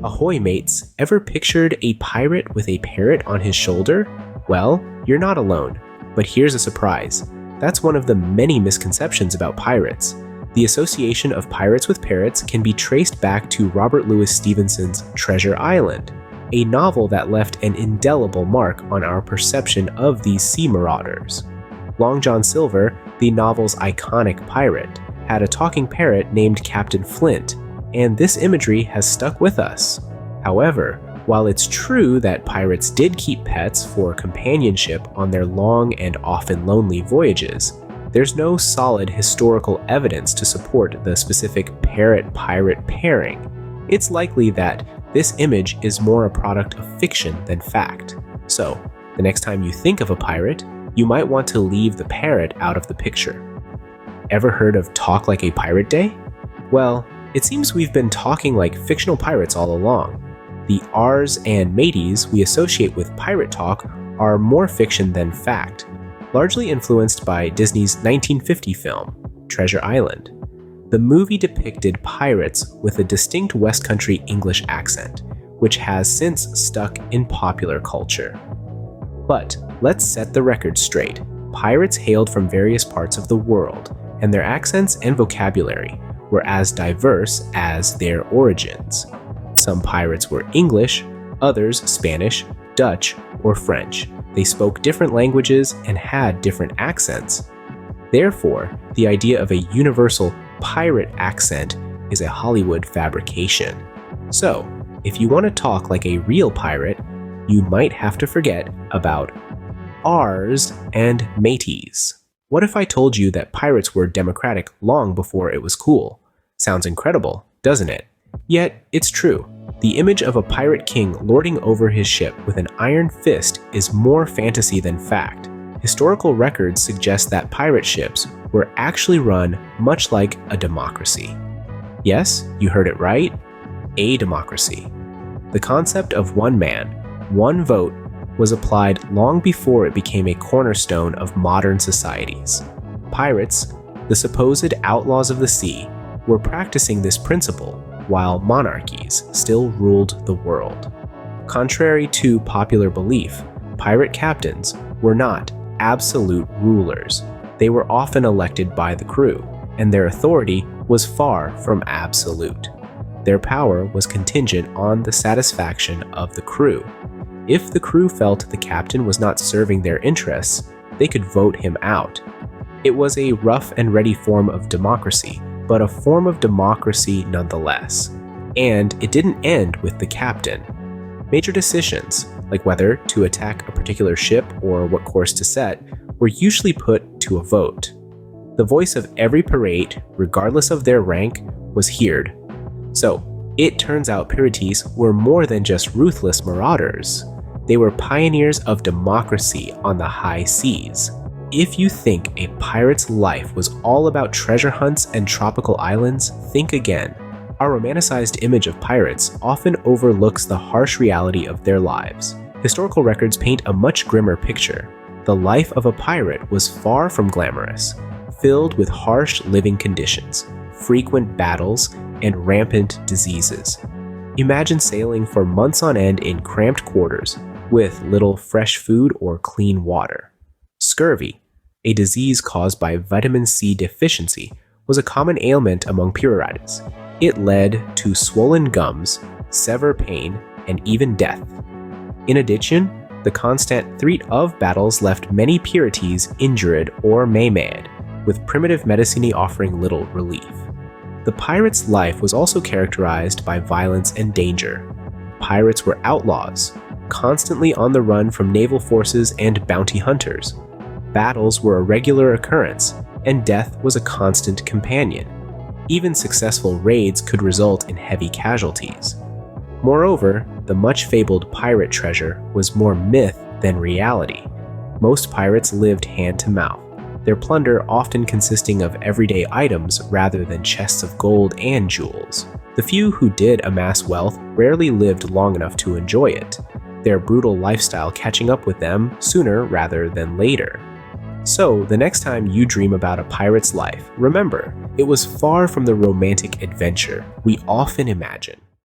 Ahoy mates, ever pictured a pirate with a parrot on his shoulder? Well, you're not alone, but here's a surprise. That's one of the many misconceptions about pirates. The association of pirates with parrots can be traced back to Robert Louis Stevenson's Treasure Island, a novel that left an indelible mark on our perception of these sea marauders. Long John Silver, the novel's iconic pirate, had a talking parrot named Captain Flint, and this imagery has stuck with us. However, while it's true that pirates did keep pets for companionship on their long and often lonely voyages, there's no solid historical evidence to support the specific parrot-pirate pairing. It's likely that this image is more a product of fiction than fact. So, the next time you think of a pirate, you might want to leave the parrot out of the picture. Ever heard of Talk Like a Pirate Day? Well, it seems we've been talking like fictional pirates all along. The R's and mateys we associate with pirate talk are more fiction than fact, largely influenced by Disney's 1950 film, Treasure Island. The movie depicted pirates with a distinct West Country English accent, which has since stuck in popular culture. But let's set the record straight. Pirates hailed from various parts of the world, and their accents and vocabulary were as diverse as their origins. Some pirates were English, others Spanish, Dutch, or French. They spoke different languages and had different accents. Therefore, the idea of a universal pirate accent is a Hollywood fabrication. So, if you want to talk like a real pirate, you might have to forget about R's and mateys. What if I told you that pirates were democratic long before it was cool? Sounds incredible, doesn't it? Yet, it's true. The image of a pirate king lording over his ship with an iron fist is more fantasy than fact. Historical records suggest that pirate ships were actually run much like a democracy. Yes, you heard it right, a democracy. The concept of one man, one vote was applied long before it became a cornerstone of modern societies. Pirates, the supposed outlaws of the sea, were practicing this principle while monarchies still ruled the world. Contrary to popular belief, pirate captains were not absolute rulers. They were often elected by the crew, and their authority was far from absolute. Their power was contingent on the satisfaction of the crew. If the crew felt the captain was not serving their interests, they could vote him out. It was a rough and ready form of democracy, but a form of democracy nonetheless. And it didn't end with the captain. Major decisions, like whether to attack a particular ship or what course to set, were usually put to a vote. The voice of every pirate, regardless of their rank, was heard. So, it turns out pirates were more than just ruthless marauders. They were pioneers of democracy on the high seas. If you think a pirate's life was all about treasure hunts and tropical islands, think again. Our romanticized image of pirates often overlooks the harsh reality of their lives. Historical records paint a much grimmer picture. The life of a pirate was far from glamorous, filled with harsh living conditions, frequent battles, and rampant diseases. Imagine sailing for months on end in cramped quarters, with little fresh food or clean water. Scurvy, a disease caused by vitamin C deficiency, was a common ailment among pirates. It led to swollen gums, severe pain, and even death. In addition, the constant threat of battles left many pirates injured or maimed, with primitive medicine offering little relief. The pirate's life was also characterized by violence and danger. Pirates were outlaws, constantly on the run from naval forces and bounty hunters. Battles were a regular occurrence, and death was a constant companion. Even successful raids could result in heavy casualties. Moreover, the much-fabled pirate treasure was more myth than reality. Most pirates lived hand-to-mouth, their plunder often consisting of everyday items rather than chests of gold and jewels. The few who did amass wealth rarely lived long enough to enjoy it, their brutal lifestyle catching up with them sooner rather than later. So, the next time you dream about a pirate's life, remember, it was far from the romantic adventure we often imagine.